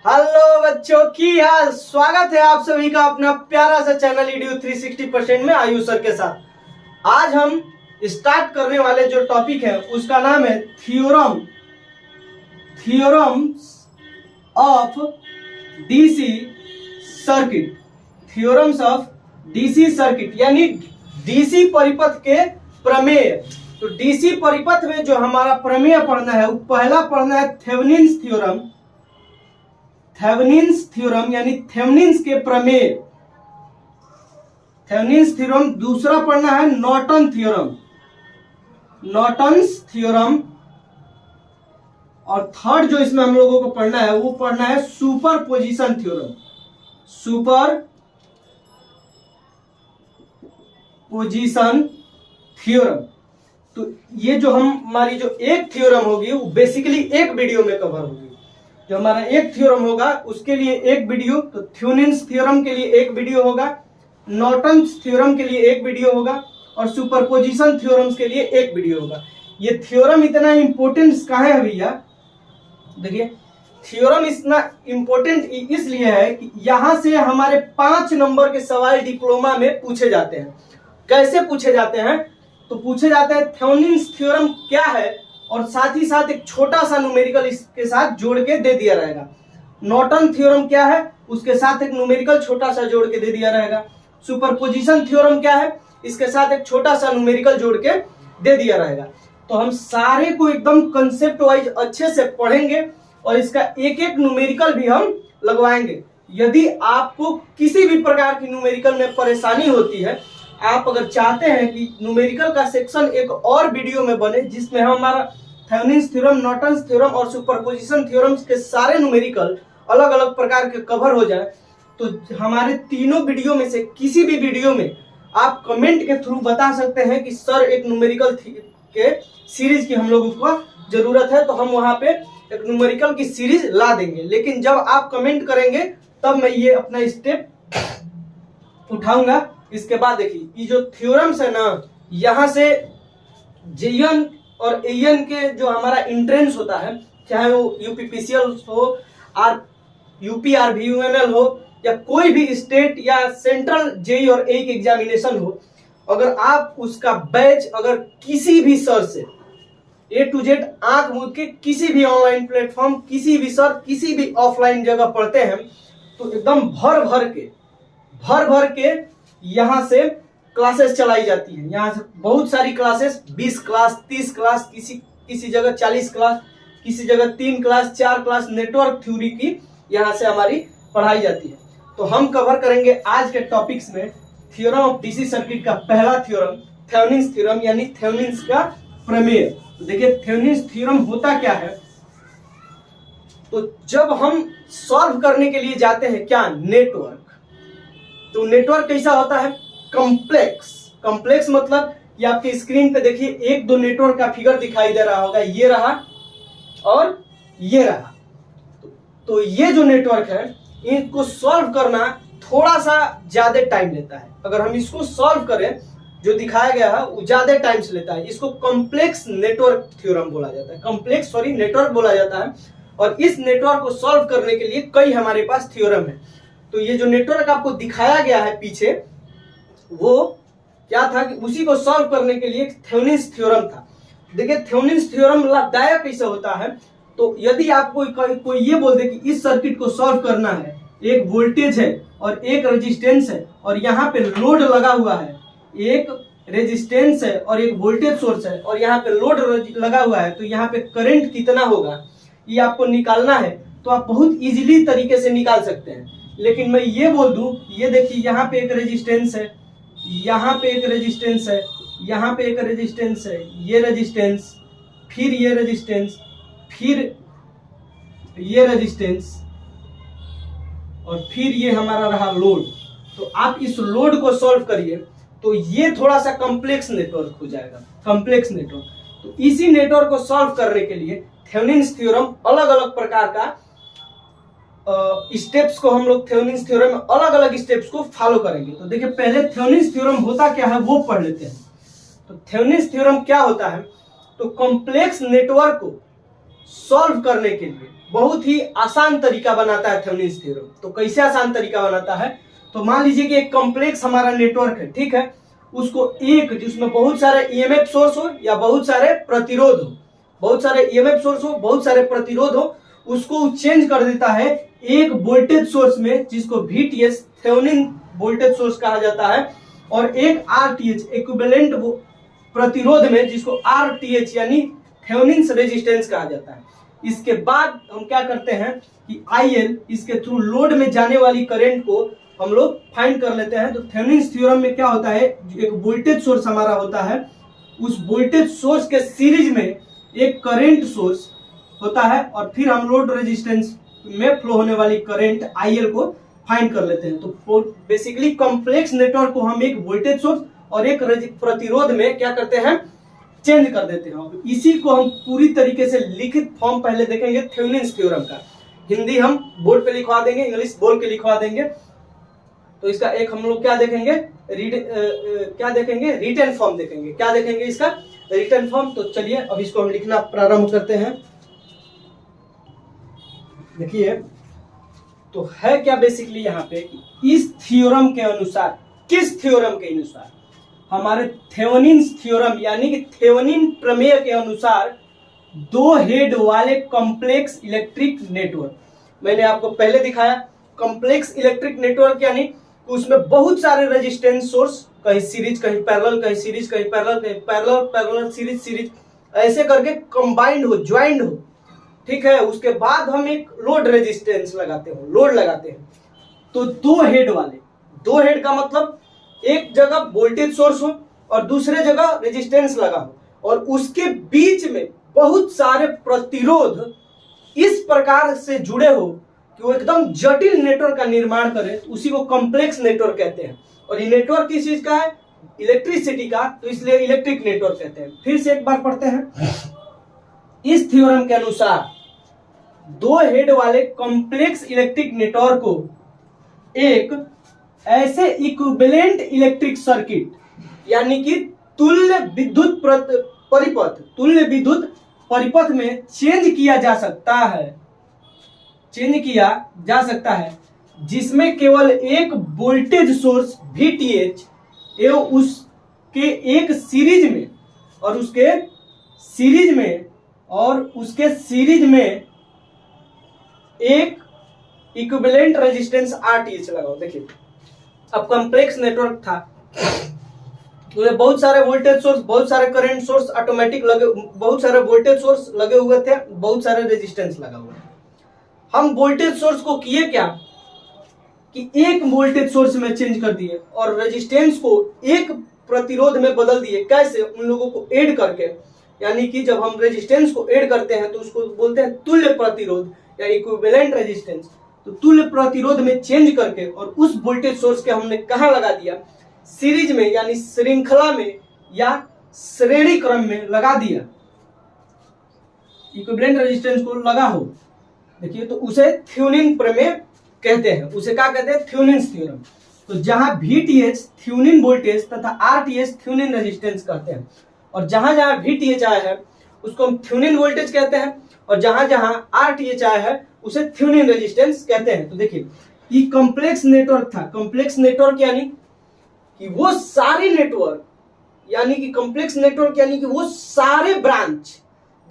Hello बच्चों, की हाल। स्वागत है आप सभी का अपना प्यारा सा चैनल ईडीयू 360% में आयुष सर के साथ। आज हम स्टार्ट करने वाले जो टॉपिक है उसका नाम है theorems of DC circuit. Theorems of DC circuit यानी डीसी परिपथ के प्रमेय। तो डीसी परिपथ में जो हमारा प्रमेय पढ़ना है वो पहला पढ़ना है थेवेनिन्स थ्योरम। थेवेनिन्स थ्योरम यानी थेवेनिन्स के प्रमेय, थेवेनिन्स थ्योरम। दूसरा पढ़ना है नॉर्टन थ्योरम, नॉर्टन्स थ्योरम। और थर्ड जो इसमें हम लोगों को पढ़ना है वो पढ़ना है सुपरपोजिशन थ्योरम, सुपरपोजिशन थ्योरम। तो ये जो हमारी जो एक थ्योरम होगी वो बेसिकली एक वीडियो में कवर होगी। जो हमारा एक थ्योरम होगा उसके लिए एक वीडियो, तो थेवेनिन्स थ्योरम के लिए एक वीडियो होगा, नॉर्टन्स थ्योरम के लिए एक वीडियो होगा और सुपरपोजिशन थ्योरम्स के लिए एक वीडियो होगा। ये थ्योरम इतना इंपॉर्टेंट कहाँ है भैया? देखिए, थ्योरम इतना इंपॉर्टेंट इसलिए है कि यहां से हमारे 5 नंबर के सवाल डिप्लोमा में पूछे जाते हैं। कैसे पूछे जाते हैं? तो पूछे जाते हैं थेवेनिन्स थ्योरम क्या है और साथ ही साथ एक छोटा सा न्यूमेरिकल इसके साथ जोड़ के दे दिया रहेगा। नॉर्टन थ्योरम क्या है उसके साथ एक न्यूमेरिकल छोटा सा जोड़ के दे दिया रहेगा। सुपरपोजिशन थ्योरम क्या है इसके साथ एक छोटा सा न्यूमेरिकल जोड़ के दे दिया रहेगा। तो हम सारे को एकदम कंसेप्ट वाइज अच्छे से पढ़ेंगे और इसका एक एक न्यूमेरिकल भी हम लगवाएंगे। यदि आपको किसी भी प्रकार की न्यूमेरिकल में परेशानी होती है, आप अगर चाहते हैं कि न्यूमेरिकल का सेक्शन एक और वीडियो में बने जिसमें हमारा थेवेनिन्स थ्योरम, नॉर्टन्स थ्योरम और सुपरपोजिशन थ्योरम्स के सारे न्यूमेरिकल अलग अलग प्रकार के कवर हो जाए, तो हमारे तीनों वीडियो में से किसी भी वीडियो में आप कमेंट के थ्रू बता सकते हैं कि सर एक न्यूमेरिकल के सीरीज की हम लोगों को जरूरत है, तो हम वहां पे एक न्यूमेरिकल की सीरीज ला देंगे। लेकिन जब आप कमेंट करेंगे तब मैं ये अपना स्टेप उठाऊंगा। इसके बाद देखिए, ये जो थ्योरम्स है ना, यहां से जेईएन और एईएन के जो हमारा एंट्रेंस होता है, चाहे वो यूपीपीसीएल हो, यूपीआरवीयूएनएल हो या कोई भी स्टेट या सेंट्रल जेई और एई एग्जामिनेशन हो, अगर आप उसका बैच अगर किसी भी सर से ए टू जेड आंख मूंद के किसी भी ऑनलाइन प्लेटफॉर्म, किसी भी सर, किसी भी ऑफलाइन जगह पढ़ते हैं, तो एकदम भर भर के यहाँ से क्लासेस चलाई जाती है। यहाँ से बहुत सारी क्लासेस, 20 क्लास, 30 क्लास, किसी जगह 40 क्लास, किसी जगह 3 क्लास, 4 क्लास नेटवर्क थ्योरी की यहाँ से हमारी पढ़ाई जाती है। तो हम कवर करेंगे आज के टॉपिक्स में थ्योरम ऑफ डीसी सर्किट का पहला थ्योरम, थेवेनिन्स थ्योरम यानी थेवेनिन्स का प्रमेय। तो देखिए, थेवेनिन्स थ्योरम होता क्या है? तो जब हम सॉल्व करने के लिए जाते हैं क्या, नेटवर्क, तो नेटवर्क कैसा होता है? कॉम्प्लेक्स मतलब कि आपकी स्क्रीन पे देखिए एक दो नेटवर्क का फिगर दिखाई दे रहा होगा, ये रहा और ये रहा। तो ये जो नेटवर्क है इनको सॉल्व करना थोड़ा सा ज्यादा टाइम लेता है। अगर हम इसको सॉल्व करें, जो दिखाया गया है वो ज्यादा टाइम से लेता है। इसको कॉम्प्लेक्स नेटवर्क थ्योरम बोला जाता है, नेटवर्क बोला जाता है। और इस नेटवर्क को सॉल्व करने के लिए कई हमारे पास थ्योरम है। तो ये जो नेटवर्क आपको दिखाया गया है पीछे, वो क्या था कि उसी को सॉल्व करने के लिए थेवेनिन्स थ्योरम था। देखिए, थेवेनिन्स थ्योरम लाभदायक कैसे होता है? तो यदि आपको कोई ये बोल दे कि इस सर्किट को सॉल्व करना है, एक वोल्टेज है और एक रेजिस्टेंस है और यहाँ पे लोड लगा हुआ है, एक रेजिस्टेंस है और एक वोल्टेज सोर्स है और यहाँ पे लोड लगा हुआ है, तो यहाँ पे करंट कितना होगा ये आपको निकालना है, तो आप बहुत इजीली तरीके से निकाल सकते हैं। लेकिन मैं ये बोल दूं, ये देखिए यहाँ पे एक रेजिस्टेंस है, यहाँ पे एक रेजिस्टेंस है, यहाँ पे एक रेजिस्टेंस है, ये रेजिस्टेंस, फिर ये रेजिस्टेंस, फिर ये रेजिस्टेंस और फिर ये हमारा रहा लोड। तो आप इस लोड को सॉल्व करिए तो ये थोड़ा सा कॉम्प्लेक्स नेटवर्क हो जाएगा, कॉम्प्लेक्स नेटवर्क। तो इसी नेटवर्क को सॉल्व करने के लिए थेवेनिन्स थ्योरम अलग अलग प्रकार का स्टेप्स को हम लोग थेवेनिन्स थ्योरम में अलग अलग स्टेप्स को फॉलो करेंगे। तो देखिए, पहले थेवेनिन्स थ्योरम होता क्या है वो पढ़ लेते हैं। तो थेवेनिन्स थ्योरम क्या होता है? तो कॉम्प्लेक्स नेटवर्क को सॉल्व करने के लिए बहुत ही आसान तरीका बनाता है थेवेनिन्स थ्योरम। तो कैसे आसान तरीका बनाता है, तो मान लीजिए कि एक कॉम्प्लेक्स हमारा नेटवर्क है, ठीक है, उसको एक जिसमें बहुत सारे ईएमएफ सोर्स हो या बहुत सारे प्रतिरोध हो, बहुत सारे ईएमएफ सोर्स हो, बहुत सारे प्रतिरोध हो, उसको चेंज कर देता है एक वोल्टेज सोर्स में जिसको वीटीएस थेवेनिन वोल्टेज सोर्स कहा जाता है, और एक आरटीएच इक्विवेलेंट प्रतिरोध में जिसको आरटीएच यानी थेवेनिन्स रेजिस्टेंस कहा जाता है। इसके बाद हम क्या करते हैं कि आईएल इसके थ्रू लोड में जाने वाली करंट को हम लोग फाइंड कर लेते हैं। तो थेवेनिन्स थ्योरम में क्या होता है, एक वोल्टेज सोर्स हमारा होता है, उस वोल्टेज सोर्स के सीरीज में एक करंट सोर्स होता है और फिर हम लोड रेजिस्टेंस में फ्लो होने वाली करंट आईएल को फाइंड कर लेते हैं। तो बेसिकली कॉम्प्लेक्स नेटवर्क को हम एक वोल्टेज सोर्स और एक प्रतिरोध में क्या करते हैं, चेंज कर देते हैं। इसी को हम पूरी तरीके से लिखित फॉर्म पहले देखेंगे थेवेनिन्स थ्योरम का, हिंदी हम बोर्ड पे लिखवा देंगे, इंग्लिश बोल के लिखवा देंगे। तो इसका एक हम लोग क्या देखेंगे, क्या देखेंगे, रिटन फॉर्म देखेंगे। क्या देखेंगे, इसका रिटन फॉर्म। तो चलिए अब इसको हम लिखना प्रारंभ करते हैं। देखिए तो है क्या बेसिकली यहाँ पे कि इस थ्योरम के अनुसार, किस थ्योरम के अनुसार, हमारे थेवेनिन्स थ्योरम यानी कि थेवेनिन प्रमेय के अनुसार दो हेड वाले कॉम्प्लेक्स इलेक्ट्रिक नेटवर्क, मैंने आपको पहले दिखाया कॉम्प्लेक्स इलेक्ट्रिक नेटवर्क यानी उसमें बहुत सारे रेजिस्टेंस सोर्स, कहीं सीरीज कहीं पैरेलल, कहीं सीरीज कहीं पैरेलल, कहीं पैरेलल पैरेलल सीरीज सीरीज, ऐसे करके कंबाइंड हो, ज्वाइंड हो, ठीक है। उसके बाद हम एक लोड रेजिस्टेंस लगाते हैं, लोड लगाते हैं। तो दो हेड वाले, दो हेड का मतलब एक जगह वोल्टेज सोर्स हो और दूसरे जगह रेजिस्टेंस लगा हो और उसके बीच में बहुत सारे प्रतिरोध इस प्रकार से जुड़े हो कि वो एकदम जटिल नेटवर्क का निर्माण करे, तो उसी को कॉम्प्लेक्स नेटवर्क कहते हैं। और ये नेटवर्क किस चीज का है, इलेक्ट्रिसिटी का, तो इसलिए इलेक्ट्रिक नेटवर्क कहते हैं। फिर से एक बार पढ़ते हैं। इस थ्योरम के अनुसार दो हेड वाले कॉम्प्लेक्स इलेक्ट्रिक नेटवर्क को एक ऐसे इक्विवेलेंट इलेक्ट्रिक सर्किट यानी कि तुल्य विद्युत परिपथ, तुल्य विद्युत परिपथ में चेंज किया जा सकता है, चेंज किया जा सकता है, जिसमें केवल एक वोल्टेज सोर्स वीटीएच एवं उसके एक सीरीज में और उसके सीरीज में एक इक्विवेलेंट रेजिस्टेंस आरटीएच लगाओ। देखिए अब कॉम्प्लेक्स नेटवर्क था, तो बहुत सारे वोल्टेज सोर्स, बहुत सारे करंट सोर्स ऑटोमेटिक लगे, बहुत सारे वोल्टेज सोर्स लगे हुए थे, बहुत सारे रेजिस्टेंस लगा हुआ है। हम वोल्टेज सोर्स को किए क्या कि एक वोल्टेज सोर्स में चेंज कर दिए और रेजिस्टेंस को एक प्रतिरोध में बदल दिए। कैसे, उन लोगों को ऐड करके, यानी कि जब हम रेजिस्टेंस को ऐड करते हैं तो उसको बोलते हैं तुल्य प्रतिरोध या इक्विवेलेंट रेजिस्टेंस। तो तुल्य प्रतिरोध में चेंज करके और उस वोल्टेज सोर्स के हमने कहां लगा दिया, सीरीज में यानी श्रृंखला में या श्रेणी क्रम में लगा दिया, इक्विवेलेंट रेजिस्टेंस को लगा हो। देखिए तो उसे थेवेनिन प्रमेय कहते हैं, उसे क्या कहते हैं, थेवेनिन्स थ्योरम। तो जहां वीटीएच थेवेनिन वोल्टेज तथा आरटीएच थेवेनिन रेजिस्टेंस कहते हैं, और जहां जहां वीटीएच आया है उसको हम थेवेनिन वोल्टेज कहते हैं, और जहां जहां आरटीएच आया है उसे थेवेनिन रेजिस्टेंस कहते हैं। तो देखिए ये कॉम्प्लेक्स नेटवर्क था, कॉम्प्लेक्स नेटवर्क यानी कि वो सारे नेटवर्क, यानी कि कॉम्प्लेक्स नेटवर्क यानी कि वो सारे ब्रांच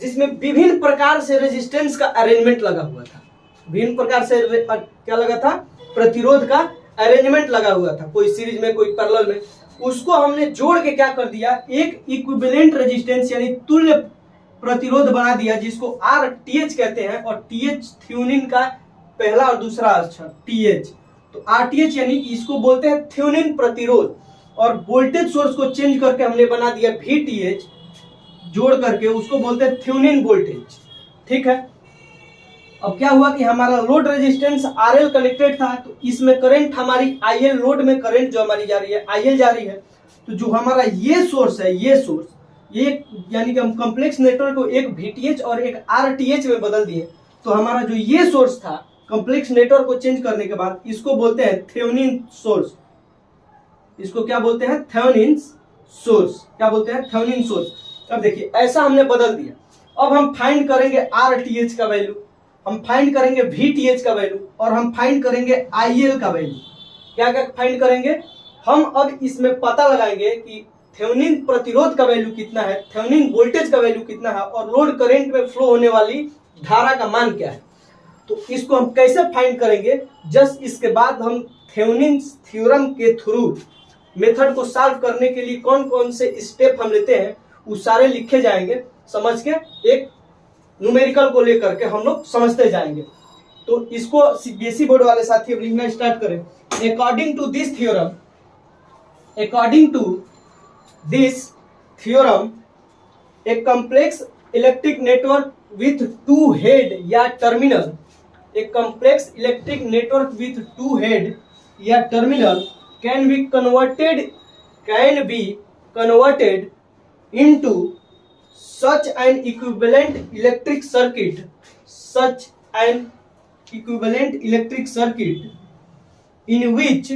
जिसमें विभिन्न प्रकार से रेजिस्टेंस का अरेंजमेंट लगा हुआ था, विभिन्न प्रकार से क्या लगा था, प्रतिरोध का अरेंजमेंट लगा हुआ था, कोई सीरीज में कोई पैरेलल में, उसको हमने जोड़ के क्या कर दिया, एक इक्विवेलेंट रेजिस्टेंस यानी तुल्य प्रतिरोध बना दिया, जिसको आरटीएच कहते हैं। और टीएच थेवेनिन का पहला और दूसरा अक्षर टीएच, तो आरटीएच यानी कि इसको बोलते हैं थेवेनिन प्रतिरोध। और वोल्टेज सोर्स को चेंज करके हमने बना दिया वीटीएच, जोड़ करके उसको बोलते हैं थेवेनिन वोल्टेज, ठीक है। अब क्या हुआ कि हमारा लोड रेजिस्टेंस आरएल कनेक्टेड था, तो इसमें करंट हमारी आईएल, लोड में करंट जो हमारी जा रही है आईएल जा रही है। तो जो हमारा ये सोर्स है, ये सोर्स, ये यानी कि हम कॉम्प्लेक्स नेटवर्क को एक वीटीएच और एक आरटीएच में बदल दिए। तो हमारा जो ये सोर्स था कॉम्प्लेक्स नेटवर्क को चेंज करने के बाद, इसको बोलते हैं थेवेनिन सोर्स। इसको क्या बोलते हैं, थेवेनिन सोर्स। क्या बोलते हैं, थेवेनिन सोर्स। अब देखिए ऐसा हमने बदल दिया। अब हम फाइंड करेंगे RTH का वैल्यू, हम फाइंड करेंगे VTH का वैल्यू और हम फाइंड करेंगे IL का वैल्यू। क्या क्या फाइंड करेंगे हम? अब इसमें पता लगाएंगे कि थेवेनिन प्रतिरोध का वैल्यू कितना है, थेवेनिन वोल्टेज का वैल्यू कितना है और लोड करंट में फ्लो होने वाली धारा का मान क्या है। तो इसको हम कैसे फाइंड करेंगे? जस्ट इसके बाद हम थेवेनिन थ्योरम के थ्रू मेथड को सॉल्व करने के लिए कौन कौन से स्टेप हम लेते हैं वो सारे लिखे जाएंगे, समझ के एक न्यूमेरिकल को लेकर के हम लोग समझते जाएंगे। तो इसको सीबीएसई बोर्ड वाले साथी अब लिखना स्टार्ट करें। According to this theorem, according to this theorem a complex electric network with two head या terminal, a complex electric network with two head या terminal can be converted into such an equivalent electric circuit, such an equivalent electric circuit in which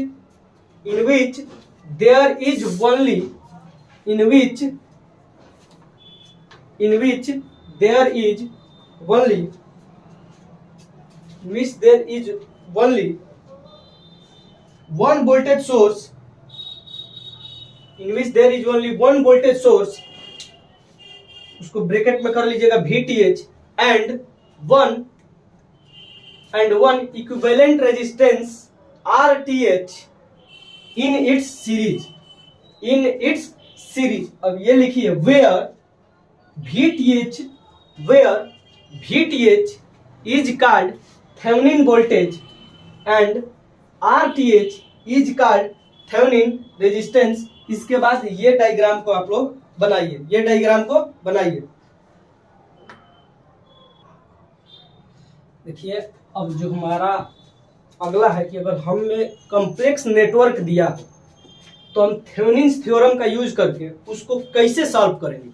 there is only one voltage source, in which there is only one voltage source, उसको bracket में कर लीजिएगा VTH and one equivalent resistance RTH in its series, अब ये लिखिए where VTH is called Thevenin voltage and RTH is called Thevenin resistance। इसके बाद ये डायग्राम को आप लोग बनाइए, ये डायग्राम को बनाइए। देखिए अब जो हमारा अगला है कि अगर हमें कॉम्प्लेक्स नेटवर्क दिया तो हम थेवेनिन थ्योरम का यूज करके उसको कैसे सॉल्व करेंगे।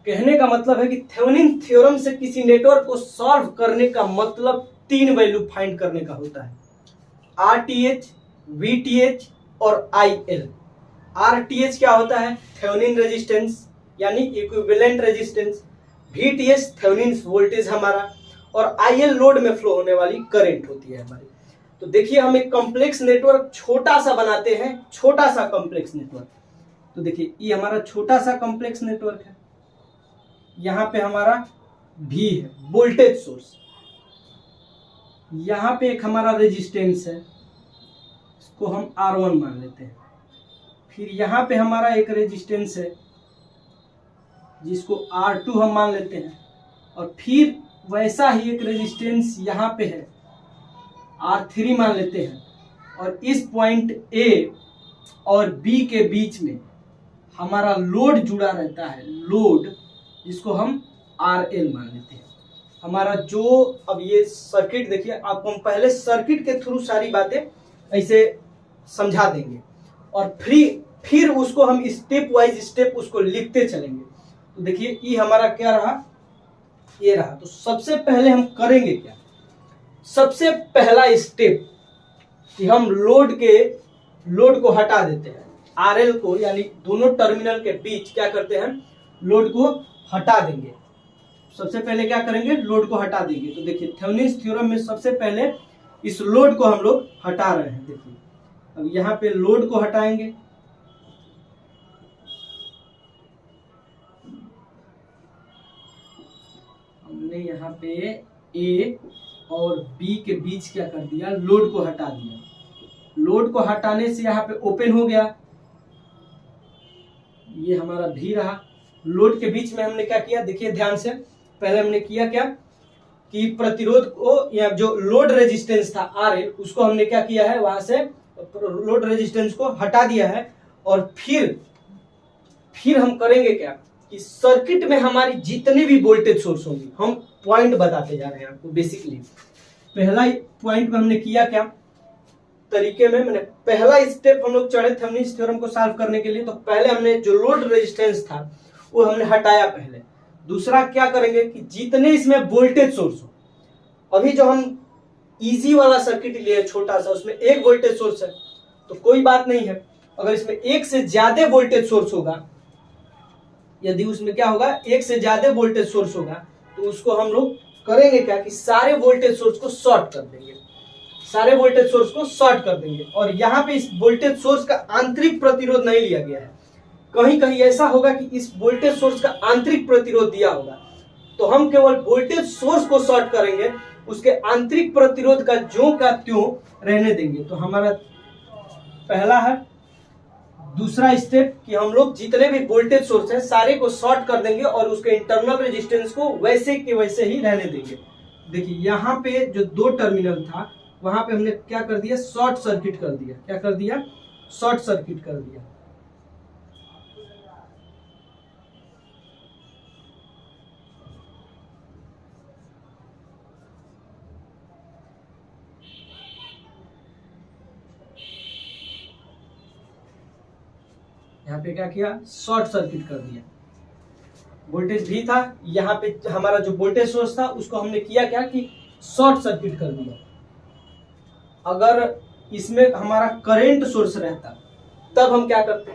कहने का मतलब है कि थेवेनिन थ्योरम से किसी नेटवर्क को सॉल्व करने का मतलब 3 वैल्यू फाइंड करने का होता है, RTH, VTH और IL। RTH क्या होता है? थेवेनिन रेजिस्टेंस यानी equivalent resistance, VTH Thevenin voltage हमारा और IL लोड में फ्लो होने वाली करंट होती है हमारी। तो देखिए हम एक कॉम्प्लेक्स नेटवर्क छोटा सा बनाते हैं, छोटा सा कॉम्प्लेक्स नेटवर्क। तो देखिए ये हमारा छोटा सा कॉम्प्लेक्स नेटवर्क है, यहाँ पे हमारा V है वोल्टेज सोर्स, यहाँ पे एक हमारा रेजिस्टेंस है, इसको हम R1 मान लेते हैं। फिर यहाँ पे हमारा एक रेजिस्टेंस है जिसको R2 हम मान लेते हैं, और फिर वैसा ही एक रेजिस्टेंस यहाँ पे है, R3 मान लेते हैं। और इस पॉइंट A और B के बीच में हमारा लोड जुड़ा रहता है, लोड जिसको हम RL मान लेते हैं। हमारा जो अब ये सर्किट देखिए, आपको हम पहले सर्किट के थ्रू सारी बातें ऐसे समझा देंगे और फिर उसको हम स्टेप वाइज स्टेप उसको लिखते चलेंगे। तो देखिए ये हमारा क्या रहा, ये रहा। तो सबसे पहले हम करेंगे क्या, सबसे पहला स्टेप कि हम लोड को हटा देते हैं, RL को यानी दोनों टर्मिनल के बीच क्या करते हैं, लोड को हटा देंगे। सबसे पहले क्या करेंगे, लोड को हटा देंगे। तो देखिए थेवेनिन थ्योरम में सबसे पहले इस लोड को हम लोग हटा रहे हैं। देखिए अब यहाँ पे लोड को हटाएंगे, हमने यहाँ पे A और B के बीच क्या कर दिया, लोड को हटा दिया। लोड को हटाने से यहाँ पे ओपन हो गया, ये हमारा V रहा। लोड के बीच में हमने क्या किया, देखिए ध्यान से, पहले हमने किया क्या कि प्रतिरोध को या जो लोड रेजिस्टेंस था RL उसको हमने क्या किया है, वहां से लोड रेजिस्टेंस को हटा दिया है। और फिर हम करेंगे क्या कि सर्किट में हमारी जितनी भी वोल्टेज सोर्स होंगी, हम पॉइंट बताते जा रहे हैं आपको। बेसिकली पहला पॉइंट में हमने किया क्या तरीके में, मैंने पहला स्टेप हम लोग चढ़े थेवेनिन थ्योरम को सॉल्व करने के लिए। तो पहले हमने जो लोड रेजिस्टेंस था वो हमने हटाया पहले। दूसरा क्या करेंगे कि जितने इसमें वोल्टेज सोर्स हो, अभी जो हम इजी वाला सर्किट लिए छोटा सा, उसमें एक वोल्टेज सोर्स है तो कोई बात नहीं है। अगर इसमें एक से ज्यादा वोल्टेज सोर्स होगा यदि उसमें क्या होगा, एक से ज्यादा वोल्टेज सोर्स होगा, तो उसको हम लोग करेंगे क्या कि सारे वोल्टेज सोर्स को शॉर्ट कर देंगे, सारे वोल्टेज सोर्स को शॉर्ट कर देंगे। और यहाँ पे इस वोल्टेज सोर्स का आंतरिक प्रतिरोध नहीं लिया गया है, कहीं कहीं ऐसा होगा कि इस वोल्टेज सोर्स का आंतरिक प्रतिरोध दिया होगा, तो हम केवल वोल्टेज सोर्स को शॉर्ट करेंगे, उसके आंतरिक प्रतिरोध का ज्यों का त्यों रहने देंगे। तो हमारा पहला है, दूसरा स्टेप कि हम लोग जितने भी वोल्टेज सोर्स है सारे को शॉर्ट कर देंगे और उसके इंटरनल रेजिस्टेंस को वैसे के वैसे ही रहने देंगे। देखिए यहाँ पे जो 2 टर्मिनल था वहां पे हमने क्या कर दिया, शॉर्ट सर्किट कर दिया। क्या कर दिया, शॉर्ट सर्किट कर दिया। यहाँ पे क्या किया, शॉर्ट सर्किट कर दिया। वोल्टेज भी था, यहाँ पे हमारा जो वोल्टेज सोर्स था उसको हमने किया क्या कि शॉर्ट सर्किट कर दिया। अगर इसमें हमारा करंट सोर्स रहता तब हम क्या करते,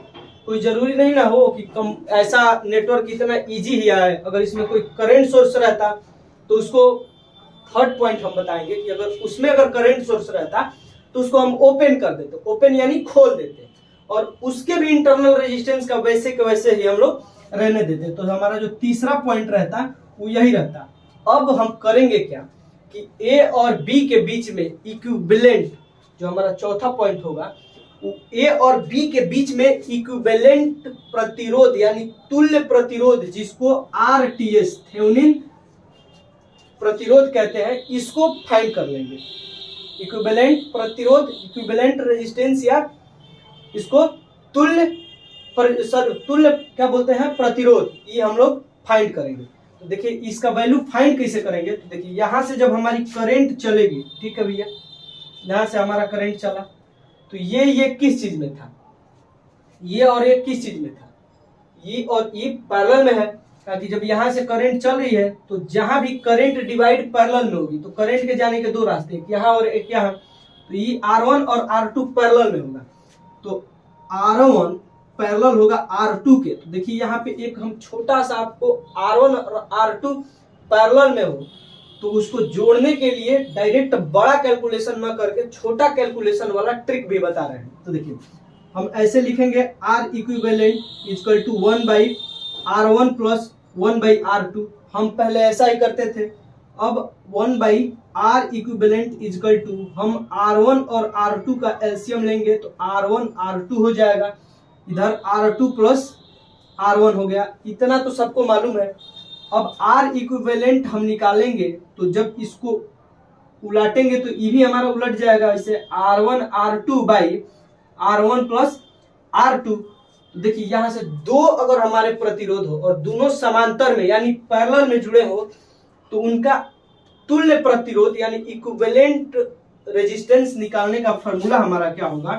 कोई जरूरी नहीं ना हो कि कम ऐसा नेटवर्क इतना इजी ही आए। अगर इसमें कोई करंट सोर्स रहता तो उसको थर्ड पॉइंट हम बताएंगे कि अगर उसमें अगर करंट सोर्स रहता तो उसको हम ओपन कर देते, ओपन यानी खोल देते, और उसके भी इंटरनल रेजिस्टेंस का वैसे के वैसे ही हम लोग रहने देते। तो हमारा जो तीसरा पॉइंट रहता वो यही रहता। अब हम करेंगे क्या कि ए और बी के बीच में इक्विवेलेंट, जो हमारा चौथा पॉइंट होगा, ए और बी के बीच में इक्विवेलेंट प्रतिरोध यानी तुल्य प्रतिरोध, जिसको आरटीएस थेवेनिन प्रतिरोध कहते हैं, इसको फाइंड कर लेंगे। इक्विवेलेंट प्रतिरोध, इक्विवेलेंट रेजिस्टेंस, या इसको तुल्य तुल्य क्या बोलते हैं, प्रतिरोध, ये हम लोग फाइंड करेंगे। तो देखिए इसका वैल्यू फाइंड कैसे करेंगे। तो देखिए यहां से जब हमारी करंट चलेगी, ठीक है भैया, यहां से हमारा करंट चला, तो ये किस चीज में था, ये और ये किस चीज में था, ये और ये पैरेलल में है, ताकि जब यहां से करंट चल रही है तो जहां भी करंट डिवाइड पैरेलल में होगी, तो करंट के जाने के 2 रास्ते, एक यहाँ और एक यहाँ, तो ये R1 और R2 पैरेलल में होगा। तो R1 पैरेलल होगा R2 के। तो देखिए यहाँ पे एक हम छोटा सा आपको R1 और R2 पैरेलल में हो तो उसको जोड़ने के लिए डायरेक्ट बड़ा कैलकुलेशन ना करके छोटा कैलकुलेशन वाला ट्रिक भी बता रहे हैं। तो देखिए हम ऐसे लिखेंगे, R equivalent equal to 1/R1 plus 1/R2। हम पहले ऐसा ही करते थे। अब 1/R इक्विवेलेंट इक्वल टू हम R1 और R2 का एलसीएम लेंगे तो R1 R2 हो जाएगा, इधर R2 प्लस R1 हो गया। इतना तो सबको मालूम है। अब R इक्विवेलेंट हम निकालेंगे तो जब इसको उलाटेंगे तो ये भी हमारा उलट जाएगा, इसे R1 R2 by R1 plus R2। तो देखिए यहां से 2 अगर हमारे प्रतिरोध हो और दोनों समांतर में यानी पैरेलल में जुड़े हो तो उनका तुल्य प्रतिरोध यानी इक्विवेलेंट रेजिस्टेंस निकालने का फॉर्मूला हमारा क्या होगा,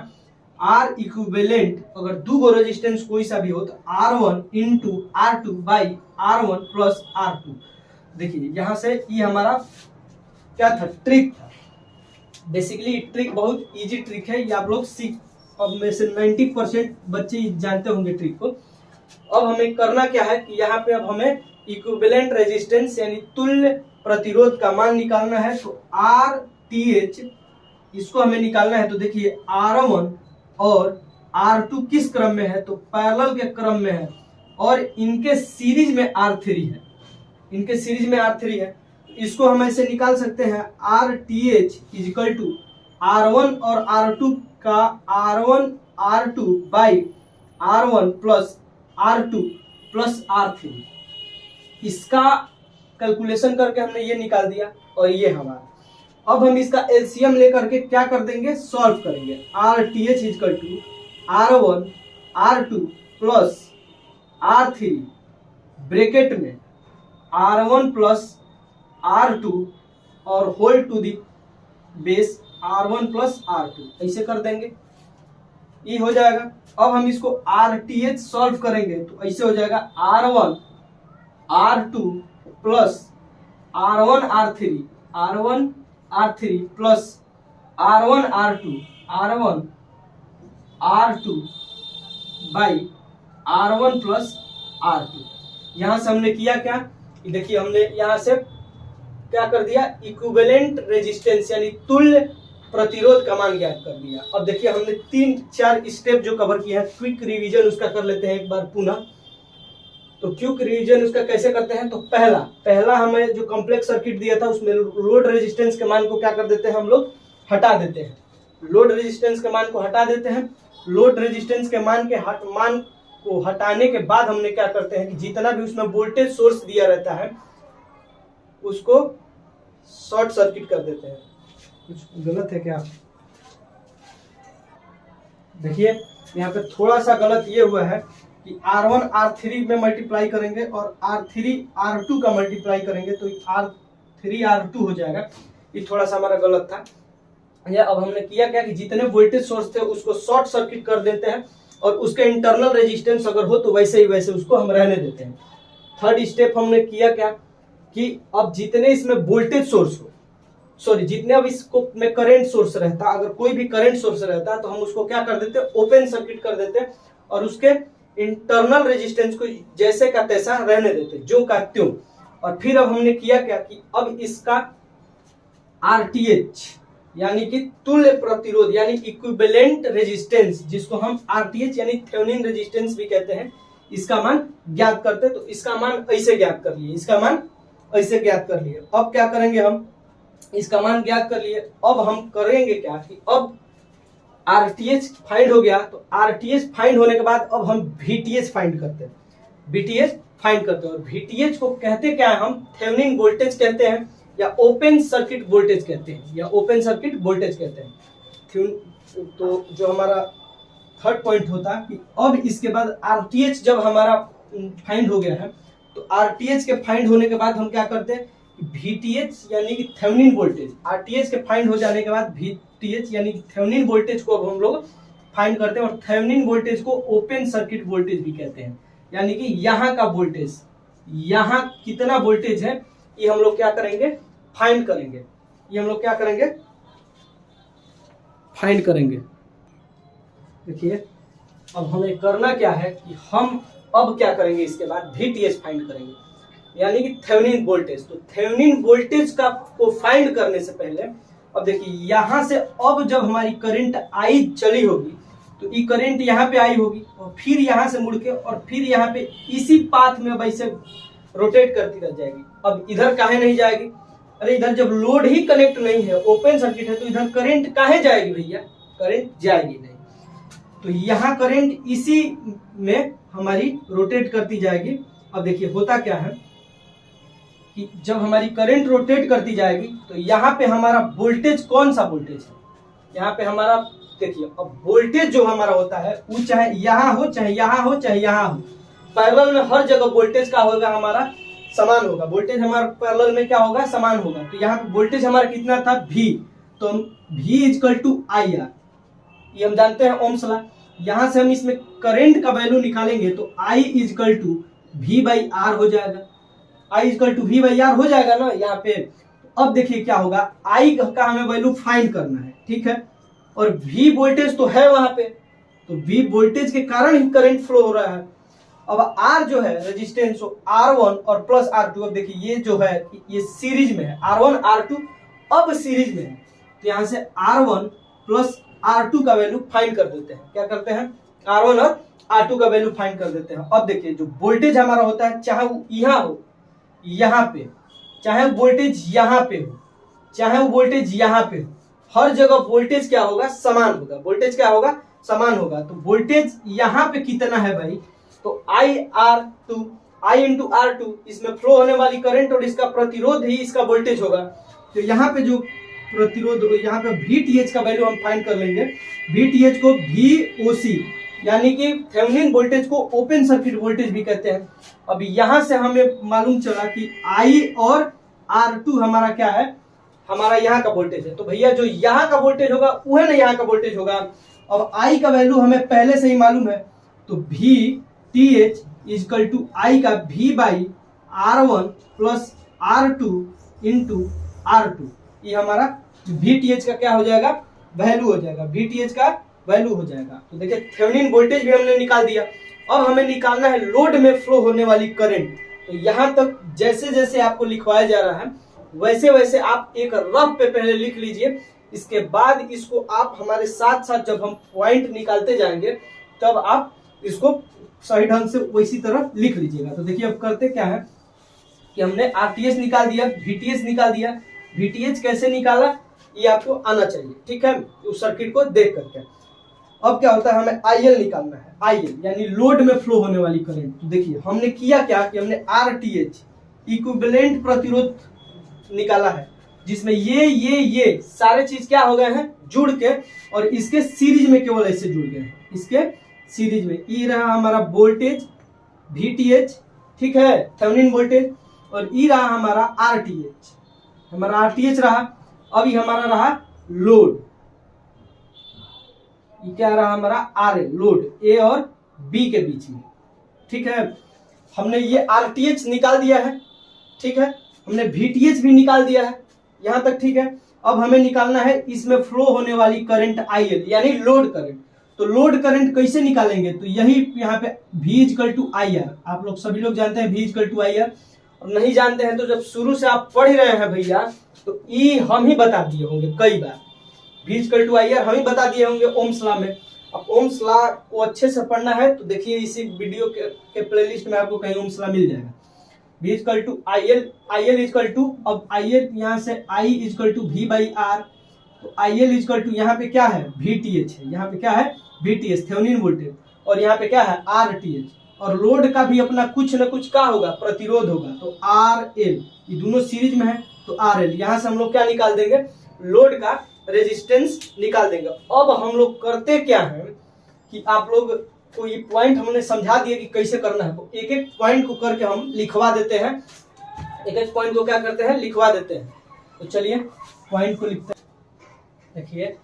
R इक्विवेलेंट, अगर 2 गो रेजिस्टेंस कोई सा भी हो तो R1 into R2 by R1 plus R2। देखिए यहां से ये हमारा क्या था, ट्रिक था। बेसिकली ट्रिक बहुत इजी ट्रिक है, ये आप लोग सीख, अब में से 90% बच्चे जानते होंगे ट्रिक को। अब हमें करना क्या है कि यहाँ पे अब हमें इक्विवेलेंट रेजिस्टेंस यानी तुल्य प्रतिरोध का मान निकालना है। तो RTH इसको हमें निकालना है। तो देखिए R1 और R2 किस क्रम में है, तो पैरेलल के क्रम में है और इनके सीरीज में R3 है, इनके सीरीज में R3 है। इसको हम ऐसे निकाल सकते हैं, RTH इक्वल टू R1 और R2 का R1 R2 by R1 plus R2 plus R3। इसका कैलकुलेशन करके हमने ये निकाल दिया और ये हमारा। अब हम इसका एलसीएम लेकर के क्या कर देंगे, सॉल्व करेंगे। RTH equal to R1 R2 plus R3 bracket में R1 प्लस R2 और whole to the base R1 plus R2, ऐसे कर देंगे, ये हो जाएगा। अब हम इसको RTH सॉल्व करेंगे तो ऐसे हो जाएगा R1 R2 plus R1 R3 plus R1 R2 by R1 plus R2। यहां से हमने किया क्या, देखिए हमने यहां से क्या कर दिया, इक्विवेलेंट रेजिस्टेंस यानी तुल्य प्रतिरोध का मान ज्ञात कर दिया। अब देखिए हमने 3-4 स्टेप जो कवर किया है, क्विक रिवीजन उसका कर लेते हैं एक बार पुनः। तो क्विक रिवीजन उसका कैसे करते हैं, तो पहला हमें जो कॉम्प्लेक्स सर्किट दिया था उसमें लोड रेजिस्टेंस के मान को क्या कर देते हैं हम लोग, हटा देते हैं। लोड रेजिस्टेंस के मान को हटा देते हैं। लोड रेजिस्टेंस के मान को हटाने के बाद हमने क्या करते हैं कि जितना भी उसमें वोल्टेज सोर्स दिया रहता है उसको शॉर्ट सर्किट कर देते हैं। कुछ गलत है क्या, देखिए यहाँ पे थोड़ा सा गलत ये हुआ है कि R1 R3 में मल्टीप्लाई करेंगे और R3 R2 का मल्टीप्लाई करेंगे तो R3 R2 हो जाएगा। ये थोड़ा सा हमारा गलत था। या अब हमने किया क्या कि जितने वोल्टेज सोर्स थे उसको शॉर्ट सर्किट कर देते हैं और उसके इंटरनल रेजिस्टेंस अगर हो तो वैसे ही वैसे उसको हम रहने देते हैं। थर्ड स्टेप हमने किया क्या कि अब जितने इसमें वोल्टेज सोर्स हो, सॉरी जितने अब इसको में करंट सोर्स रहता, अगर कोई भी करंट सोर्स रहता तो हम उसको क्या कर देते, ओपन सर्किट कर देते और उसके इंटरनल रेजिस्टेंस को जैसे का तैसा रहने देते, जो का त्यों। और फिर अब हमने किया क्या कि अब इसका RTH यानी कि तुल्य प्रतिरोध यानी इक्विवेलेंट रेजिस्टेंस, जिसको हम RTH यानी थेवेनिन रेजिस्टेंस भी कहते हैं, इसका मान ज्ञात करते। तो इसका मान ऐसे ज्ञात कर लिए, इसका मान ऐसे ज्ञात कर लिए। अब क्या करेंगे, हम इसका मान ज्ञात कर लिए। अब हम करेंगे क्या कि अब RTH फाइंड हो गया, तो RTH फाइंड होने के बाद अब हम VTH फाइंड करते हैं। VTH फाइंड करते हैं और VTH को कहते क्या है, हम थेवेनिन वोल्टेज कहते हैं या ओपन सर्किट वोल्टेज कहते हैं, या ओपन सर्किट वोल्टेज कहते हैं। तो जो हमारा थर्ड पॉइंट होता है कि अब इसके बाद RTH जब हमारा फाइंड हो गया है तो RTH के फाइंड होने के बाद हम क्या करते हैं, VTH यानी कि थेवेनिन वोल्टेज, RTH के फाइंड हो जाने के बाद VTH यानी कि थेवेनिन वोल्टेज को अब हम लोग फाइंड करते हैं। और थेवेनिन वोल्टेज को ओपन सर्किट वोल्टेज भी कहते हैं, यानी कि यहाँ का वोल्टेज, यहाँ कितना वोल्टेज है ये हम लोग क्या करेंगे, फाइंड करेंगे। ये हम लोग क्या करेंगे, फाइंड करेंगे। देखिए अब हमें करना क्या है कि हम अब क्या करेंगे, इसके बाद VTH फाइंड करेंगे यानी कि थेवेनिन वोल्टेज। तो थेवेनिन वोल्टेज का को फाइंड करने से पहले अब देखिए यहां से अब जब हमारी करंट आई चली होगी तो ये करंट यहाँ पे आई होगी और फिर यहाँ से मुड़ के और फिर यहाँ पे इसी पाथ में वैसे रोटेट करती रह जाएगी। अब इधर काहे नहीं जाएगी, अरे इधर जब लोड ही कनेक्ट नहीं है, ओपन सर्किट है, तो इधर करंट काहे जाएगी भैया, करंट जाएगी नहीं। तो यहाँ करंट इसी में हमारी रोटेट करती जाएगी। अब देखिए होता क्या है कि जब हमारी करंट रोटेट करती जाएगी तो यहाँ पे हमारा वोल्टेज कौन सा वोल्टेज है, यहाँ पे हमारा देखिए अब वोल्टेज जो हमारा होता है वो चाहे यहाँ हो चाहे यहाँ हो चाहे यहाँ हो, पैरेलल में हर जगह वोल्टेज का होगा हमारा समान होगा। वोल्टेज हमारा पैरेलल में क्या होगा, समान होगा। तो यहाँ पे वोल्टेज हमारा कितना था, V, तो V इक्वल टू IR, ये हम जानते हैं ओम्स लॉ। यहाँ से हम इसमें करंट का वैल्यू निकालेंगे तो I इक्वल टू V/R हो जाएगा, I इक्वल टू V/R हो जाएगा ना यहाँ पे। अब देखिए क्या होगा, I का हमें वैल्यू फाइंड करना है, ठीक है, और V वोल्टेज तो है वहां पे, तो V वोल्टेज के कारण ही करंट फ्लो हो रहा है। अब R जो है रेजिस्टेंस R1 और प्लस R2, अब देखिए ये जो है ये सीरीज में है, R1 R2 अब सीरीज में है, तो यहाँ से R1 प्लस R2 का वैल्यू फाइंड कर देते हैं। क्या करते हैं, R1 और R2 का वैल्यू फाइंड कर देते हैं। अब देखिए जो वोल्टेज हमारा होता है, चाहे वो यहाँ हो, यहाँ पे, चाहे वोल्टेज यहाँ पे हो, चाहे वो वोल्टेज यहाँ पे हो, हर जगह वोल्टेज क्या होगा, समान होगा। वोल्टेज क्या होगा, समान होगा। तो वोल्टेज यहाँ पे कितना है भाई, तो I इंटू R2, इसमें फ्लो होने वाली करंट और इसका प्रतिरोध ही इसका वोल्टेज होगा। तो यहाँ पे जो प्रतिरोध, यहाँ पे VTH का वैल्यू हम फाइंड कर लेंगे। VTH को VOC यानी कि थेवेनिन वोल्टेज को ओपन सर्किट वोल्टेज भी कहते हैं। अब यहाँ से हमें मालूम चला कि I और R2 हमारा क्या है, हमारा यहाँ का वोल्टेज है। तो भैया जो यहाँ का वोल्टेज होगा वह ना यहाँ का वोल्टेज होगा। अब I का वैल्यू हमें पहले से ही मालूम है, तो VTH इक्वल टू I का V/R1 plus R2 into R2, ये हमारा VTH का क्या हो जाएगा, वैल्यू हो जाएगा, VTH का वैल्यू हो जाएगा। तो देखिए थेवेनिन वोल्टेज भी हमने निकाल दिया। अब हमें निकालना है लोड में फ्लो होने वाली करंट। तो यहाँ तक जैसे जैसे आपको लिखवाया जा रहा है वैसे वैसे आप एक रफ पे पहले लिख लीजिए। इसके बाद इसको आप हमारे साथ साथ जब हम पॉइंट निकालते जाएंगे तब आप इसको सही ढंग से वैसी तरह लिख लीजिएगा। तो देखिए अब करते क्या है कि हमने आरटीएच निकाल दिया, वीटीएच निकाल दिया। वीटीएच कैसे निकाला ये आपको आना चाहिए, ठीक है, उस सर्किट को देख करके। अब क्या होता है, हमें आईएल निकालना है। आईएल यानी लोड में फ्लो होने वाली करंट। तो देखिए हमने किया क्या कि हमने आरटीएच इक्विवेलेंट प्रतिरोध निकाला है, जिसमें ये सारे चीज क्या हो गए हैं जुड़ के, और इसके सीरीज में केवल ऐसे जुड़ गए हैं। इसके सीरीज में ई रहा हमारा वोल्टेज वीटीएच, ठीक है, थेवेनिन वोल्टेज, और ई रहा हमारा आरटीएच, हमारा आरटीएच रहा। अभी हमारा रहा लोड, ये क्या रहा हमारा आरएल, लोड ए और बी के बीच में, ठीक है। हमने ये आरटीएच निकाल दिया है, ठीक है, हमने वीटीएच भी निकाल दिया है, यहां तक ठीक है। अब हमें निकालना है इसमें फ्लो होने वाली करंट आईएल यानी लोड करंट। तो लोड करंट कैसे निकालेंगे, तो यही यहाँ पे V equal to I R, आप लोग सभी लोग जानते हैं V equal to I R, और नहीं जानते हैं तो जब शुरू से आप पढ़ रहे हैं भैया तो ई हम ही बता दिए होंगे कई बार, V equal to I R हम ही बता दिए होंगे ओम्स लॉ में। अब ओम्स लॉ को अच्छे से पढ़ना है तो देखिए इसी वीडियो के प्लेलिस्ट में आपको कहीं ओम्स लॉ मिल जाएगा। V equal to IL, IL equal to, अब आईएल यहाँ से I equal to V by R, तो आईएल इक्वल टू यहाँ पे क्या है VTH है, यहाँ पे क्या है VTH थेवेनिन वोल्टेज, और यहाँ पे क्या है RTH, और लोड का भी अपना कुछ न कुछ क्या होगा प्रतिरोध होगा, तो RL, ये दोनों सीरीज में है तो RL। यहाँ से हम लोग क्या निकाल देंगे, लोड का रेजिस्टेंस निकाल देंगे। अब हम लोग करते क्या है कि आप लोग को ये पॉइंट हमने समझा दिए कि कैसे करना है, तो एक एक पॉइंट को करके हम लिखवा देते हैं, एक एक पॉइंट को क्या करते हैं लिखवा देते हैं। तो चलिए पॉइंट को लिखते हैं। देखिए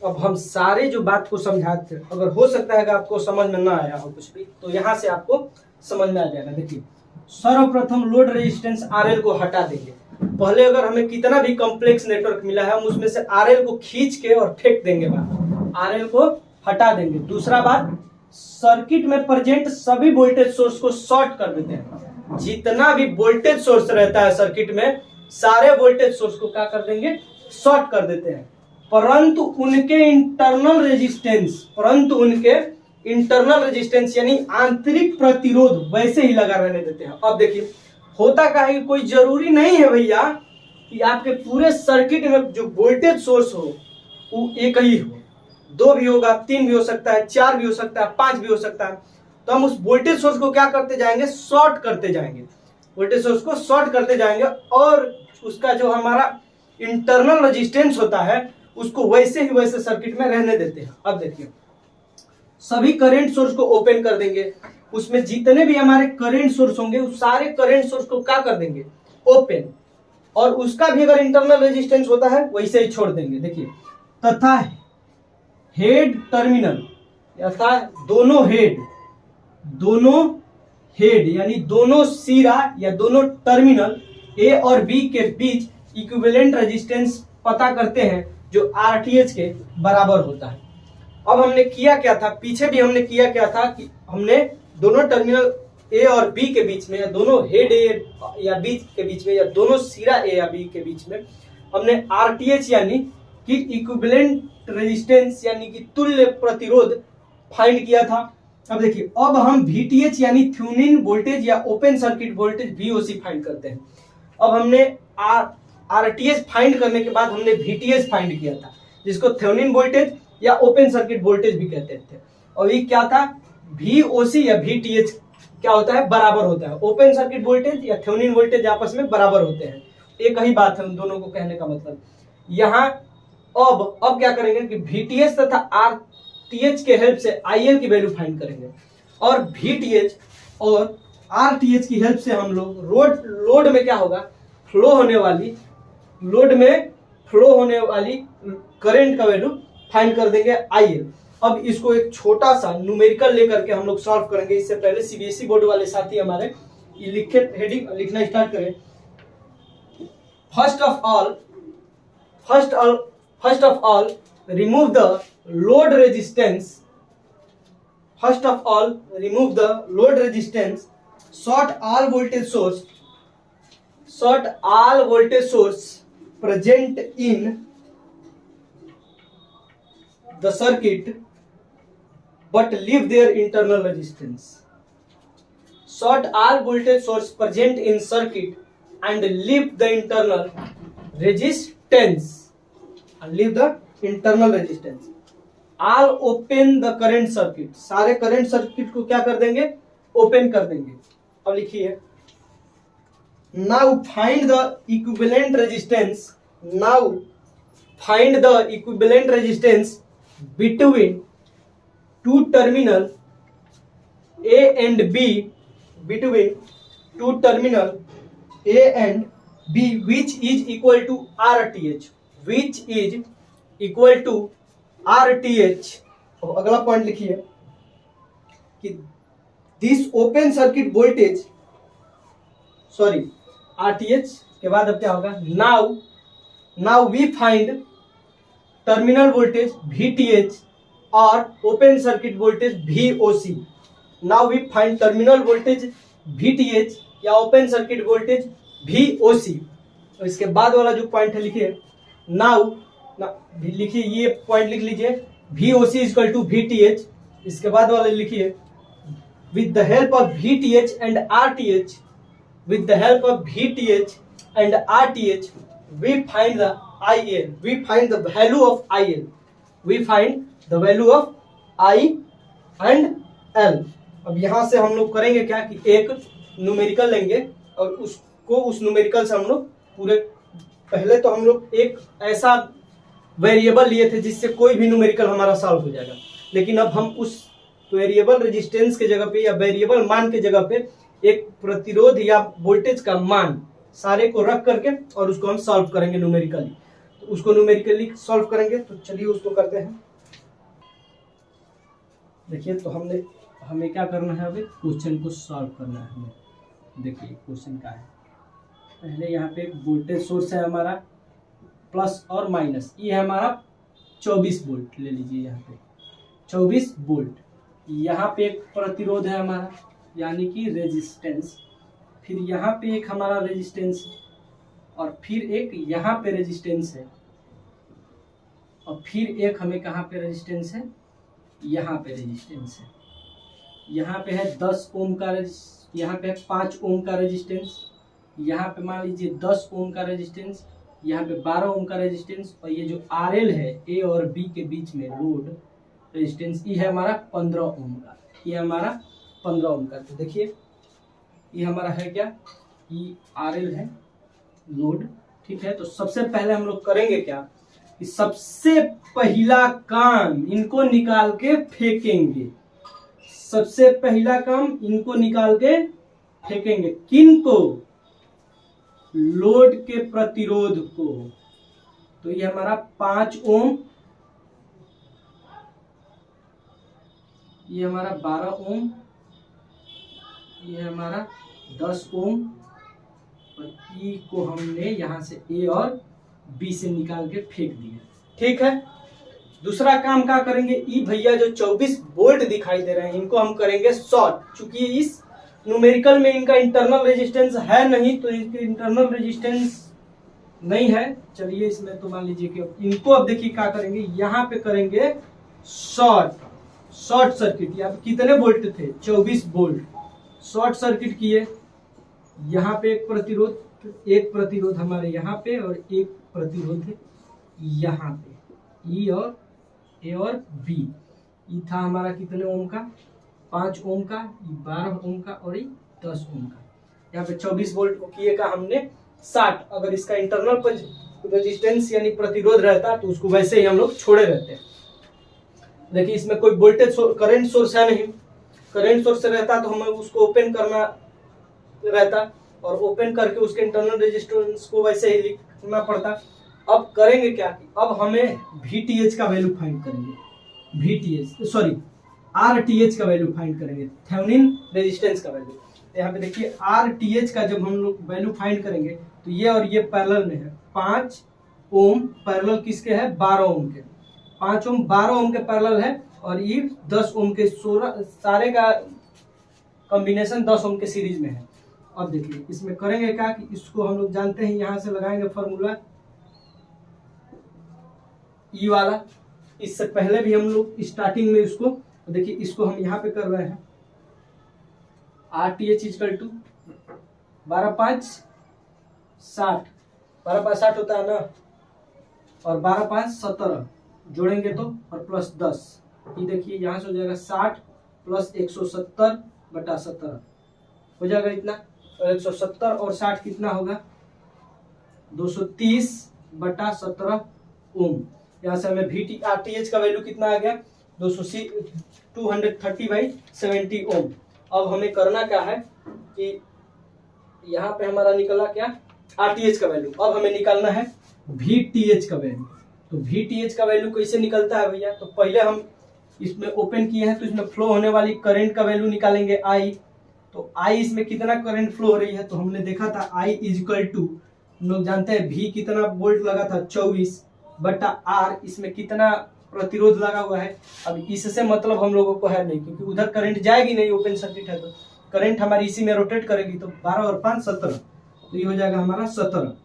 अब हम सारे जो बात को समझाते हैं, अगर हो सकता है कि आपको समझ में ना आया हो कुछ भी तो यहाँ से आपको समझ में आ जाएगा। देखिए सर्वप्रथम लोड रेजिस्टेंस आरएल को हटा देंगे। पहले अगर हमें कितना भी कॉम्प्लेक्स नेटवर्क मिला है हम उसमें से आरएल को खींच के और फेंक देंगे, बात आरएल को हटा देंगे। दूसरा बात, सर्किट में प्रेजेंट सभी वोल्टेज सोर्स को शॉर्ट कर देते हैं। जितना भी वोल्टेज सोर्स रहता है सर्किट में सारे वोल्टेज सोर्स को क्या कर देंगे, शॉर्ट कर देते हैं, परंतु उनके इंटरनल रेजिस्टेंस यानी आंतरिक प्रतिरोध वैसे ही लगा रहने देते हैं। अब देखिए होता क्या है कि कोई जरूरी नहीं है भैया कि आपके पूरे सर्किट में जो वोल्टेज सोर्स हो वो एक ही हो, 2 भी होगा, 3 भी हो सकता है, 4 भी हो सकता है, 5 भी हो सकता है। तो हम उस वोल्टेज सोर्स को क्या करते जाएंगे, शॉर्ट करते जाएंगे, वोल्टेज सोर्स को शॉर्ट करते जाएंगे, और उसका जो हमारा इंटरनल रेजिस्टेंस होता है उसको वैसे ही वैसे सर्किट में रहने देते हैं। अब देखिए सभी करंट सोर्स को ओपन कर देंगे, उसमें जितने भी हमारे करंट सोर्स होंगे उस सारे करंट सोर्स को क्या कर देंगे, ओपन, और उसका भी अगर इंटरनल रेजिस्टेंस होता है वैसे ही छोड़ देंगे। देखिए तथा हेड टर्मिनल, ऐसा दोनों हेड यानी दोनों सिरा या दोनों टर्मिनल ए और बी के बीच इक्विवेलेंट रेजिस्टेंस पता करते हैं जो आरटीएच के बराबर होता है। अब हमने किया क्या था, पीछे भी हमने किया क्या था कि हमने दोनों टर्मिनल ए और बी के बीच में, या दोनों हेड ए या बी के बीच में, या दोनों सिरा ए या बी के बीच में हमने आरटीएच यानी कि इक्विवेलेंट रेजिस्टेंस यानी कि तुल्य प्रतिरोध फाइंड किया था। अब देखिए अब हम वीटीएच यानी थेवेनिन वोल्टेज या open circuit voltage VOC find करते हैं। अब हमने आरटीएच फाइंड करने के बाद हमने वीटीएच फाइंड किया था, जिसको थेवेनिन वोल्टेज या ओपन सर्किट वोल्टेज भी कहते थे। और ये क्या था, वीओसी या वीटीएच क्या होता है, बराबर होता है। ओपन सर्किट वोल्टेज या थेवेनिन वोल्टेज आपस में बराबर होते हैं, एक ही बात है उन दोनों को कहने का मतलब। यहाँ अब क्या करेंगे कि वीटीएच तथा आरटीएच के हेल्प से आईएल की वैल्यू फाइंड करेंगे, और वीटीएच और आरटीएच की हेल्प से हम लोग लोड में क्या होगा, लोड में फ्लो होने वाली करंट का वैल्यू फाइंड कर देंगे आईएल। अब इसको एक छोटा सा न्यूमेरिकल लेकर के हम लोग सॉल्व करेंगे। इससे पहले सीबीएसई बोर्ड वाले साथी हमारे ये हेडिंग लिखना स्टार्ट करें। First of all remove the load resistance first of all remove the load resistance, short all voltage source present in the circuit but leave their internal resistance. Short all voltage source present in circuit and leave the internal resistance. All open the current circuit. सारे current circuit को क्या कर देंगे? Open कर देंगे. अब लिखिए, now find the equivalent resistance between two terminal A and B, which is equal to RTH. अब अगला पॉइंट लिखिए कि this open circuit voltage, sorry RTH के बाद अब क्या होगा? Now we find terminal voltage VTH और open circuit voltage VOC. Now we find terminal voltage VTH या ओपन सर्किट वोल्टेज VOC. तो इसके बाद वाला जो पॉइंट है लिखिए, लिखिए ये पॉइंट लिख लीजिए, VOC इक्वल टू VTH. इसके बाद वाले लिखिए, with the help of VTH and RTH, we find the IL, we find the value of IL, I and L. अब यहां से हम लोग करेंगे क्या कि एक न्यूमेरिकल लेंगे और उस न्यूमेरिकल से हम लोग पूरे, पहले तो हम लोग एक ऐसा वेरिएबल लिए थे जिससे कोई भी न्यूमेरिकल हमारा सॉल्व हो जाएगा, लेकिन अब हम उस वेरिएबल रेजिस्टेंस के जगह पे या वेरिएबल मान के जगह पे एक प्रतिरोध या वोल्टेज का मान सारे को रख करके और उसको हम सॉल्व करेंगे न्यूमेरिकली. तो उसको न्यूमेरिकली सॉल्व करेंगे, तो चलिए उसको करते हैं. देखिए, तो हमें क्या करना है, अभी क्वेश्चन को सॉल्व करना है हमें. देखिए क्वेश्चन क्या है. पहले यहाँ पे एक वोल्टेज सोर्स है हमारा प्लस और माइनस, ये है हमारा 24 वोल्ट ले लीजिए. यहाँ पे 24 वोल्ट. यहाँ पे एक प्रतिरोध है हमारा यानी कि रेजिस्टेंस, फिर यहाँ पे एक हमारा रेजिस्टेंस और फिर एक यहाँ पे रेजिस्टेंस है और फिर एक हमें कहाँ पे रेजिस्टेंस है, यहाँ पे रेजिस्टेंस है. यहाँ पे है 10 ओम का यहाँ पे 5 ओम का रेजिस्टेंस, यहाँ पे मान लीजिए 10 ओम का रेजिस्टेंस, यहाँ पे 12 ओम का रेजिस्टेंस और ये जो RL है A और B के बीच में लोड रेजिस्टेंस ये है हमारा 15 ओम का. ये हमारा 15 ओम का. तो देखिए ये हमारा है क्या, ये RL है लोड. ठीक है, तो सबसे पहले हम लोग करेंगे क्या कि सबसे पहला काम इनको निकाल के फेंकेंगे. सबसे पहला काम इनको निकाल के फेंकेंगे. किनको? लोड के प्रतिरोध को. तो ये हमारा 5 ओम, ये हमारा 12 ओम, ये हमारा 10 ओम और ई को हमने यहां से ए और बी से निकाल के फेंक दिया. ठीक है, दूसरा काम क्या करेंगे, ई भैया जो 24 वोल्ट दिखाई दे रहे हैं इनको हम करेंगे शॉर्ट. चूंकि इस न्यूमेरिकल में इनका इंटरनल रेजिस्टेंस है नहीं, तो इनके इंटरनल रेजिस्टेंस नहीं है. चलिए इसमें तो मान लीजिए कि इनको अब देखिए क्या करेंगे, यहाँ पे करेंगे शॉर्ट सर्किट. यहाँ पे कितने वोल्ट थे, 24 वोल्ट. शॉर्ट सर्किट किए. यहाँ पे एक प्रतिरोध हमारे यहाँ पे और एक प्रतिरोध है यहाँ पे, ई और ए और बी. ई था हमारा कितने ओम का, 5 ओम का, 12 ओम का और 10 ओम का. यहाँ पे 24 वोल्ट को किए का हमने 60. अगर इसका इंटरनल रेजिस्टेंस यानी प्रतिरोध रहता तो उसको वैसे ही हम लोग छोड़े रहते हैं. देखिए इसमें कोई वोल्टेज करंट सोर्स है नहीं. करंट सोर्स रहता तो हमें उसको ओपन करना रहता और ओपन करके उसके इंटरनल रेजिस्टेंस को वैसे ही लिखना पड़ता. अब करेंगे क्या, अब हमें VTH का वैल्यू फाइंड करेंगे. RTH का वैल्यू फाइंड करेंगे, थेवेनिन रेजिस्टेंस का वैल्यू. यहाँ पे देखिए RTH का जब हम लोग वैल्यू फाइंड करेंगे तो ये और ये पैरेलल में है. 5 ओम पैरेलल किसके है, 12 ओम के. 5 ओम 12 ओम के पैरेलल है और ये 10 ओम के 16 सारे का कॉम्बिनेशन 10 ओम के सीरीज में है। अब देखिए इसमें करेंगे क्या कि इसको हम लोग जानते हैं, यहां से लगाएंगे फॉर्मूला ई वाला। इससे पहले भी हम लोग स्टार्टिंग में इसको देखिए, इसको हम यहाँ पे कर रहे हैं RTH इक्वल टू 12×5=60, 12×5=60 होता है ना, और 12×5=17 जोड़ेंगे तो और प्लस 10, ये देखिए यहाँ से हो जाएगा 60 प्लस 170/17 हो जाएगा इतना, और 170 और 60 कितना होगा 230/17 ओम। यहाँ से हमें RTH का वैल्यू कितना आ गया 230/70 ओम। अब हमें करना क्या है कि यहाँ पे हमारा निकला क्या RTH का वैल्यू, अब हमें निकालना है VTH का वैल्यू। तो VTH का वैल्यू कैसे निकलता है भैया, तो पहले हम इसमें ओपन किए हैं तो इसमें फ्लो होने वाली करंट का वैल्यू निकालेंगे I। तो I इसमें कितना करंट फ्लो हो रही है, तो हमने देखा था I इक्वल टू, हम लोग जानते हैं V कितना वोल्ट लगा था 24/R, इसमें कितना प्रतिरोध लगा हुआ है। अब इससे मतलब हम लोगों को है नहीं, क्योंकि उधर करंट जाएगी नहीं, ओपन सर्किट है तो करंट हमारी इसी में रोटेट करेगी। तो 12 और 5 17, तो ये हो जाएगा हमारा 17,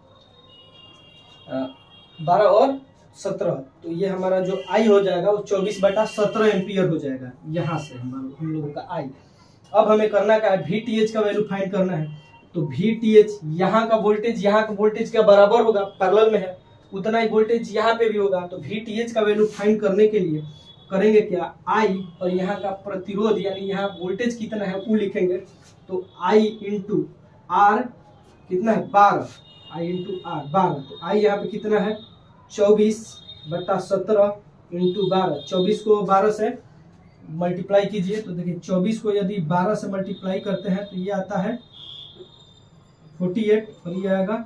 12 और 17, तो ये हमारा जो I हो जाएगा वो 24/17 एम्पियर हो जाएगा। यहाँ से हम लोगों का I। अब हमें करना क्या है, VTH का वैल्यू फाइंड करना है। तो VTH यहाँ का वोल्टेज के बराबर होगा, पैरेलल में है, उतना ही वोल्टेज यहाँ पे भी होगा। तो VTH का वैल्यू फाइंड करने के लिए करेंगे क्या, I और यहाँ का प्रतिरोध यानी यहाँ वोल्टेज कितना है वो लिखेंगे। तो I इंटू R कितना है 12, I इंटू R 12, तो I यहाँ पे कितना है 24/17 इंटू 12, 24 को 12 से मल्टीप्लाई कीजिए। तो देखिए 24 को यदि 12 से मल्टीप्लाई करते हैं तो ये आता है 48, और ये आएगा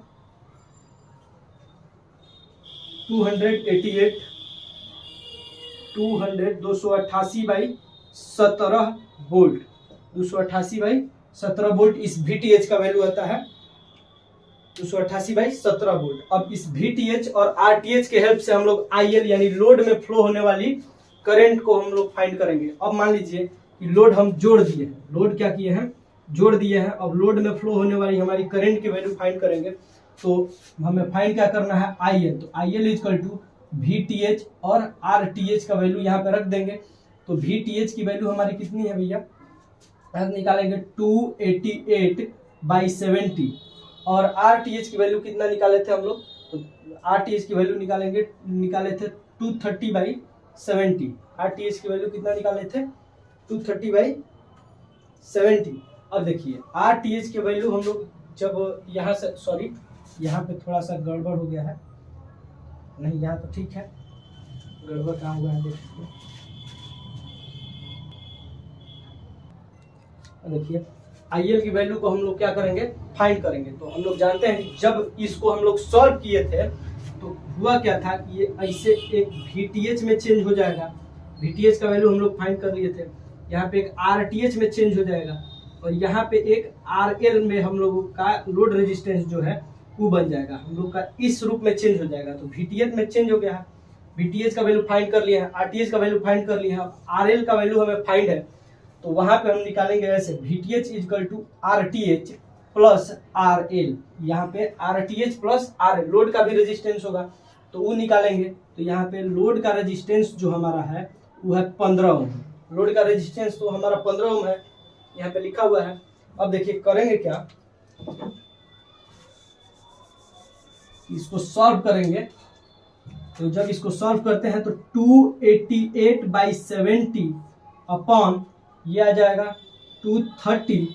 288 288/17 वोल्ट, 288/17 वोल्ट इस VTH का वैल्यू आता है 288/17 वोल्ट। अब इस VTH और RTH के हेल्प से हम लोग IL यानी लोड में फ्लो होने वाली करंट को हम लोग फाइंड करेंगे। अब मान लीजिए कि लोड हम जोड़ दिए हैं, लोड क्या किए हैं जोड़ दिए हैं, अब लोड में फ्लो होने वाली हमारी करंट की वैल्यू फाइंड करेंगे। तो हमें फाइंड क्या करना है IL, तो IL इक्वल टू VTH और RTH का वैल्यू यहाँ पे रख देंगे। तो VTH की वैल्यू हमारी कितनी है भैया, निकालेंगे 288/70, और RTH की वैल्यू कितना निकाले थे हम लोग, तो RTH की वैल्यू निकाले थे 230/70, RTH की वैल्यू कितना निकाले थे 230/70। अब देखिए RTH की वैल्यू हम लोग जब यहाँ से, सॉरी यहाँ पे थोड़ा सा गड़बड़ हो गया है, नहीं यहाँ तो ठीक है, गड़बड़ कहाँ हुआ है देखिए। देखिए IL की वैल्यू को हम लोग क्या करेंगे फाइंड करेंगे। तो हम लोग जानते हैं कि जब इसको हम लोग सॉल्व किए थे तो हुआ क्या था कि ये ऐसे एक VTH में चेंज हो जाएगा, VTH का वैल्यू हम लोग फाइंड कर लिए थे, यहाँ पे एक RTH में चेंज हो जाएगा, और यहाँ पे एक RL में हम लोगों का लोड रेजिस्टेंस जो है वो बन जाएगा, हम लोग का इस रूप में चेंज हो जाएगा। तो VTH में चेंज हो गया है, VTH का वैल्यू फाइंड कर लिया है, RTH का वैल्यू फाइंड कर लिया है, RL का वैल्यू हमें फाइंड है। तो वहां पे हम निकालेंगे ऐसे VTH equal to RTH plus RL, यहाँ पे RTH प्लस RL लोड का भी रेजिस्टेंस होगा तो वो निकालेंगे। तो यहाँ पे लोड का रेजिस्टेंस जो हमारा है वो है 15 ओम, लोड का रेजिस्टेंस तो हमारा 15 ओम है, यहाँ पे लिखा हुआ है। अब देखिए करेंगे क्या, इसको सॉल्व करेंगे। तो जब इसको सॉल्व करते हैं तो 288/70 अपॉन ये आ जाएगा 230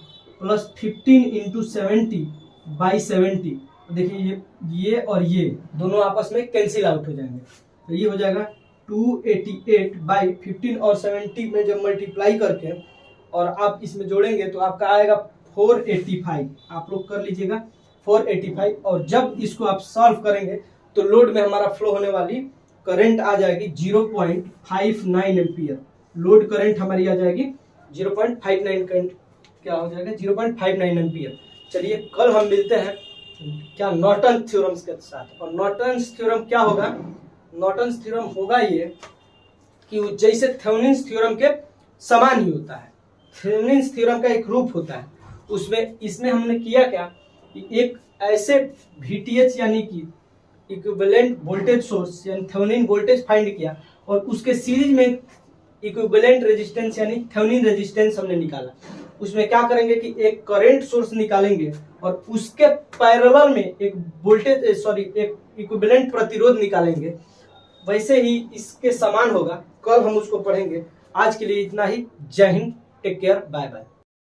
प्लस 15 इंटू 70/70। देखिए ये और ये दोनों आपस में कैंसिल आउट हो जाएंगे, तो ये हो जाएगा 288/15 और 70 में जब मल्टीप्लाई करके और आप इसमें जोड़ेंगे तो आपका आएगा 485, आप लोग कर लीजिएगा 485। और जब इसको आप सॉल्व करेंगे तो लोड में हमारा फ्लो होने वाली करंट आ जाएगी 0.59 एम्पियर, लोड करंट हमारी आ जाएगी 0.59 करंट क्या हो जाएगा 0.59 एम्पियर। चलिए कल हम मिलते हैं क्या नॉर्टन थ्योरम्स के साथ। और नॉर्टन थ्योरम क्या होगा, नॉर्टन थ्योरम होगा ये कि वो जैसे थेवेनिन्स थ्योरम के समान ही होता है। थेवेनिन्स थ्योरम का एक रूप होता है, उसमें इसमें हमने किया क्या कि एक ऐसे VTH यानी कि इक्विवेलेंट वोल्टेज सोर्स यानी थेवेनिन वोल्टेज फाइंड किया और उसके सीरीज में इक्विवेलेंट रेजिस्टेंस यानी थेवेनिन रेजिस्टेंस हमने निकाला। उसमें क्या करेंगे कि एक करंट सोर्स निकालेंगे और उसके पैरेलल में एक एक इक्विवेलेंट प्रतिरोध निकालेंगे। वैसे ही इसके समान होगा, कल हम उसको पढ़ेंगे। आज के लिए इतना ही। जय हिंद, टेक केयर, बाय बाय।